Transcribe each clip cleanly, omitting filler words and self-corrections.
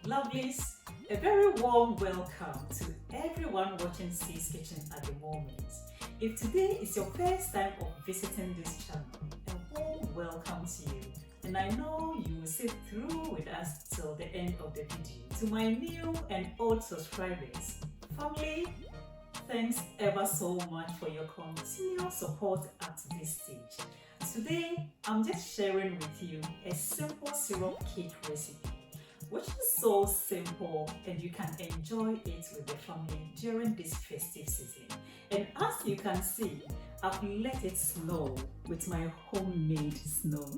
Lovelies, a very warm welcome to everyone watching C's Kitchen at the moment. If today is your first time of visiting this channel, a warm welcome to you. And I know you will sit through with us till the end of the video. To my new and old subscribers, family, thanks ever so much for your continual support at this stage. Today, I'm just sharing with you a simple syrup cake recipe, which is so simple and you can enjoy it with the family during this festive season. And as you can see, I've let it snow with my homemade snow.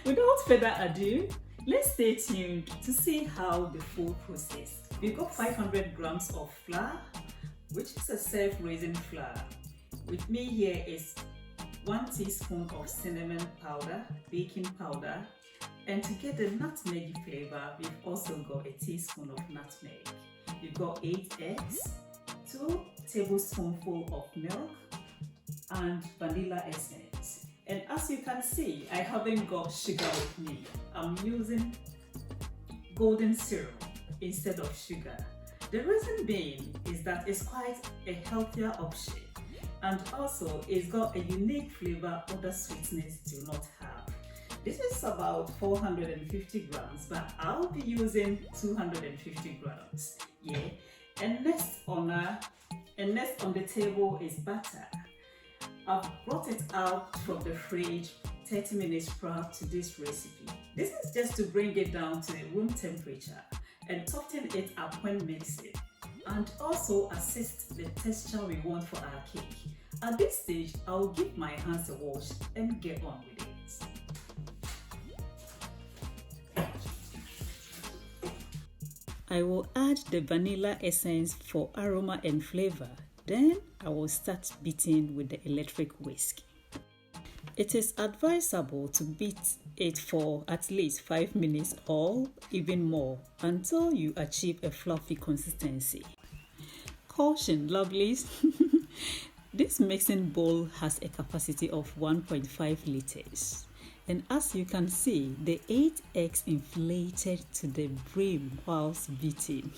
Without further ado, let's stay tuned to see how the full process. We've got 500 grams of flour, which is a self-raising flour. With me here is 1 teaspoon of cinnamon powder, baking powder, and to get the nutmeg flavor, we've also got a teaspoon of nutmeg. We've got 8 eggs, 2 tablespoonfuls of milk, and vanilla essence. And as you can see, I haven't got sugar with me. I'm using golden syrup instead of sugar. The reason being is that it's quite a healthier option, and also it's got a unique flavor other sweeteners do not have. This is about 450 grams, but I'll be using 250 grams. Yeah. And next on the table is butter. I've brought it out from the fridge 30 minutes prior to this recipe. This is just to bring it down to room temperature and toughen it up when mixing, and also assist the texture we want for our cake. At this stage, I'll give my hands a wash and get on with it. I will add the vanilla essence for aroma and flavor. Then I will start beating with the electric whisk. It is advisable to beat it for at least 5 minutes or even more until you achieve a fluffy consistency. Caution, lovelies! This mixing bowl has a capacity of 1.5 liters. And as you can see, the 8 eggs inflated to the brim whilst beating.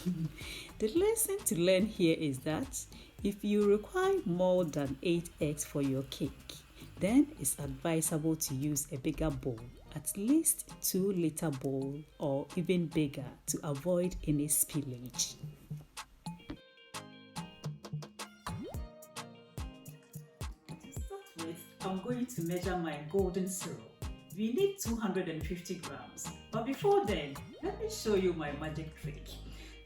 The lesson to learn here is that if you require more than 8 eggs for your cake, then it's advisable to use a bigger bowl, at least 2-liter bowl or even bigger, to avoid any spillage. To start with, I'm going to measure my golden syrup. We need 250 grams, but before then, let me show you my magic trick.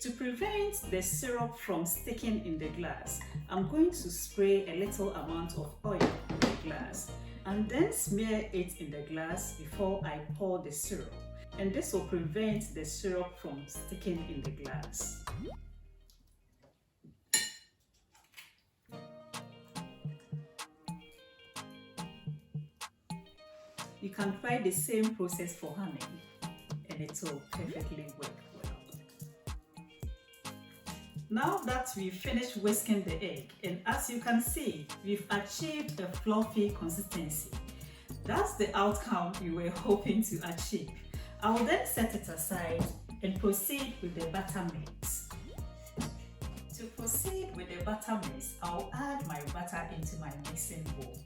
To prevent the syrup from sticking in the glass, I'm going to spray a little amount of oil in the glass and then smear it in the glass before I pour the syrup, and this will prevent the syrup from sticking in the glass. You can try the same process for honey and it will perfectly work well. Now that we've finished whisking the egg, and as you can see, we've achieved a fluffy consistency. That's the outcome we were hoping to achieve. I will then set it aside and proceed with the butter mix. To proceed with the butter mix, I'll add my butter into my mixing bowl.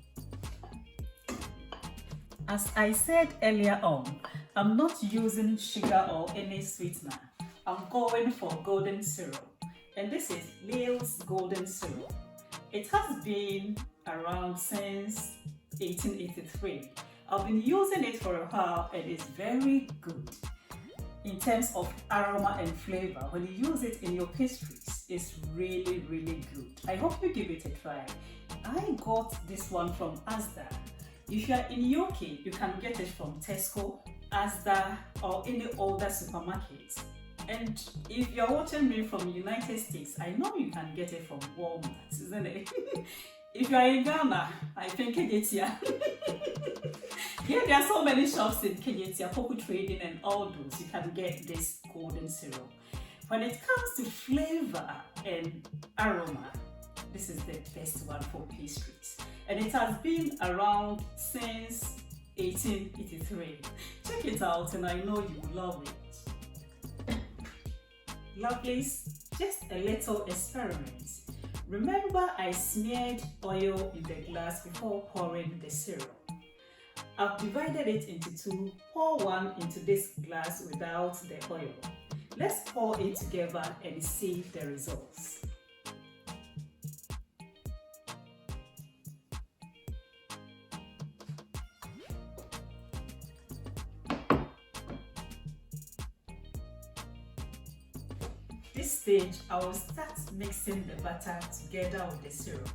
As I said earlier on, I'm not using sugar or any sweetener. I'm going for golden syrup, and this is Lyles Golden Syrup. It has been around since 1883. I've been using it for a while and it's very good. In terms of aroma and flavor, when you use it in your pastries, it's really, really good. I hope you give it a try. I got this one from Asda. If you are in UK, you can get it from Tesco, Asda, or any older supermarkets. And if you're watching me from United States, I know you can get it from Walmart, isn't it? If you're in Ghana, I think Kejetia. Yeah, there are so many shops in Kejetia, Poku Trading and all those. You can get this golden syrup. When it comes to flavor and aroma, this is the best one for pastries. And it has been around since 1883. Check it out and I know you will love it. Lovelies, just a little experiment. Remember, I smeared oil in the glass before pouring the syrup. I've divided it into two. Pour one into this glass without the oil. Let's pour it together and see the results. This stage, I will start mixing the butter together with the syrup.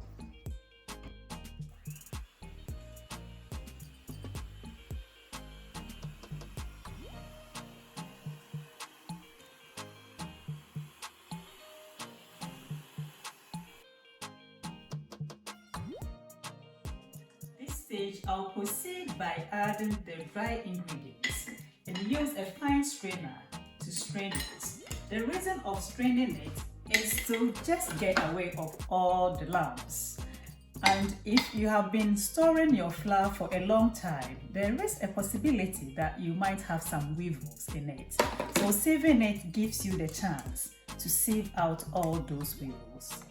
This stage, I'll proceed by adding the dry ingredients and use a fine strainer to strain it. The reason of straining it is to just get away of all the lumps. And if you have been storing your flour for a long time, there is a possibility that you might have some weevils in it. So sieving it gives you the chance to sieve out all those weevils.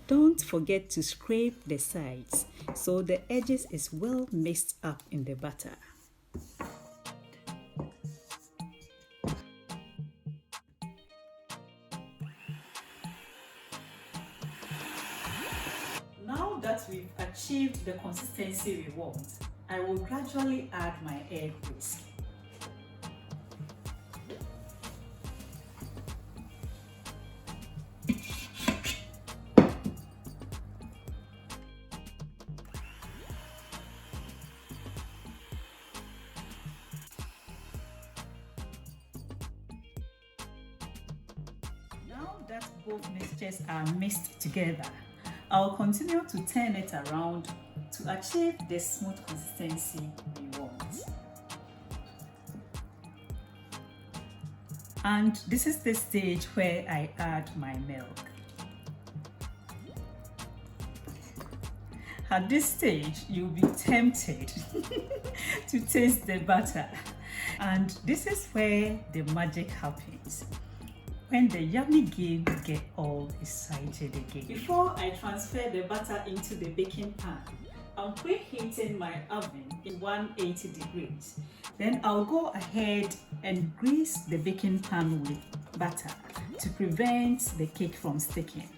Don't forget to scrape the sides so the edges is well mixed up in the butter. Now that we've achieved the consistency we want, I will gradually add my egg whisk. Now that both mixtures are mixed together, I'll continue to turn it around to achieve the smooth consistency we want. And this is the stage where I add my milk. At this stage, you'll be tempted to taste the butter. And this is where the magic happens, when the yummy game get all excited again. Before I transfer the butter into the baking pan, I'm preheating my oven in 180 degrees. Then I'll go ahead and grease the baking pan with butter to prevent the cake from sticking.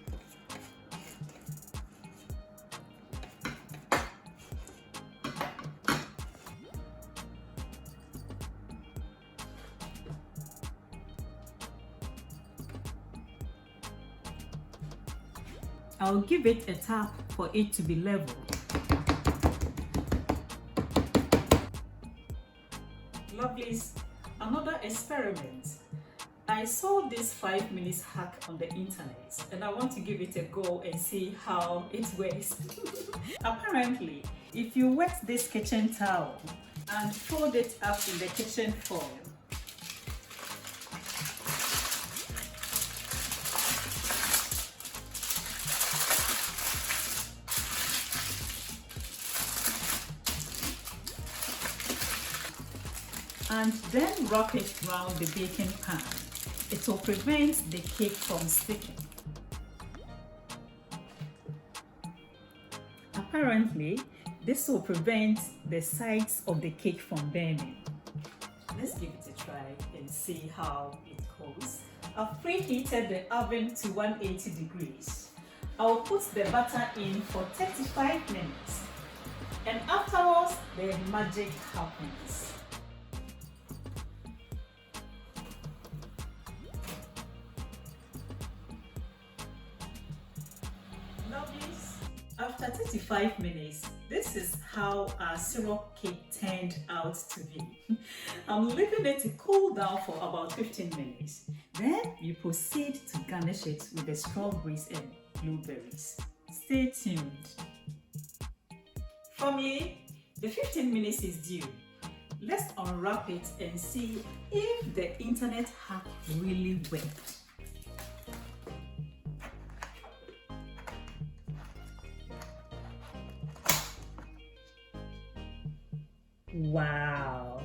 I'll give it a tap for it to be level. Lovelies, another experiment. I saw this 5 minutes hack on the internet and I want to give it a go and see how it works. Apparently, if you wet this kitchen towel and fold it up in the kitchen foil, and then wrap it around the baking pan, it will prevent the cake from sticking. Apparently, this will prevent the sides of the cake from burning. Let's give it a try and see how it goes. I've preheated the oven to 180 degrees. I'll put the butter in for 35 minutes, and afterwards the magic happens. Lovelies, after 35 minutes, this is how our syrup cake turned out to be. I'm leaving it to cool down for about 15 minutes. Then you proceed to garnish it with the strawberries and blueberries. Stay tuned. Family, the 15 minutes is due. Let's unwrap it and see if the internet hack really worked. Wow!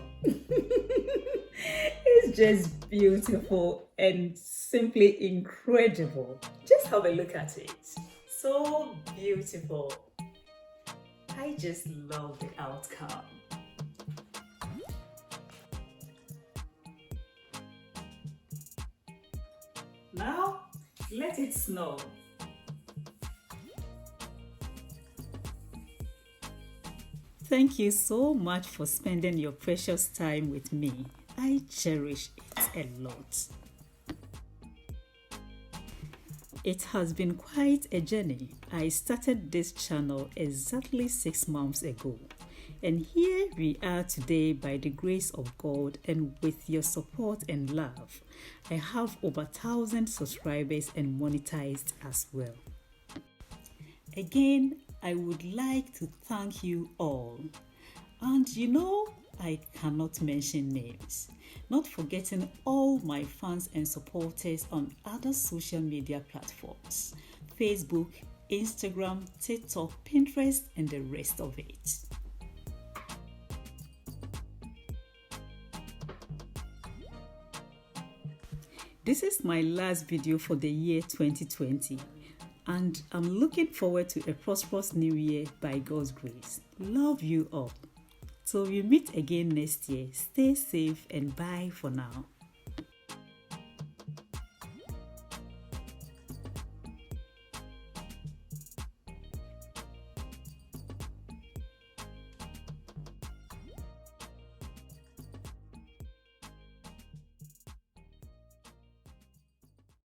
It's just beautiful and simply incredible. Just have a look at it. So beautiful. I just love the outcome. Now, let it snow. Thank you so much for spending your precious time with me. I cherish it a lot. It has been quite a journey. I started this channel exactly 6 months ago. And here we are today by the grace of God and with your support and love. I have over 1,000 subscribers and monetized as well. Again, I would like to thank you all. And I cannot mention names. Not forgetting all my fans and supporters on other social media platforms. Facebook, Instagram, TikTok, Pinterest, and the rest of it. This is my last video for the year 2020. And I'm looking forward to a prosperous new year by God's grace. Love you all. Till we meet again next year, stay safe and bye for now.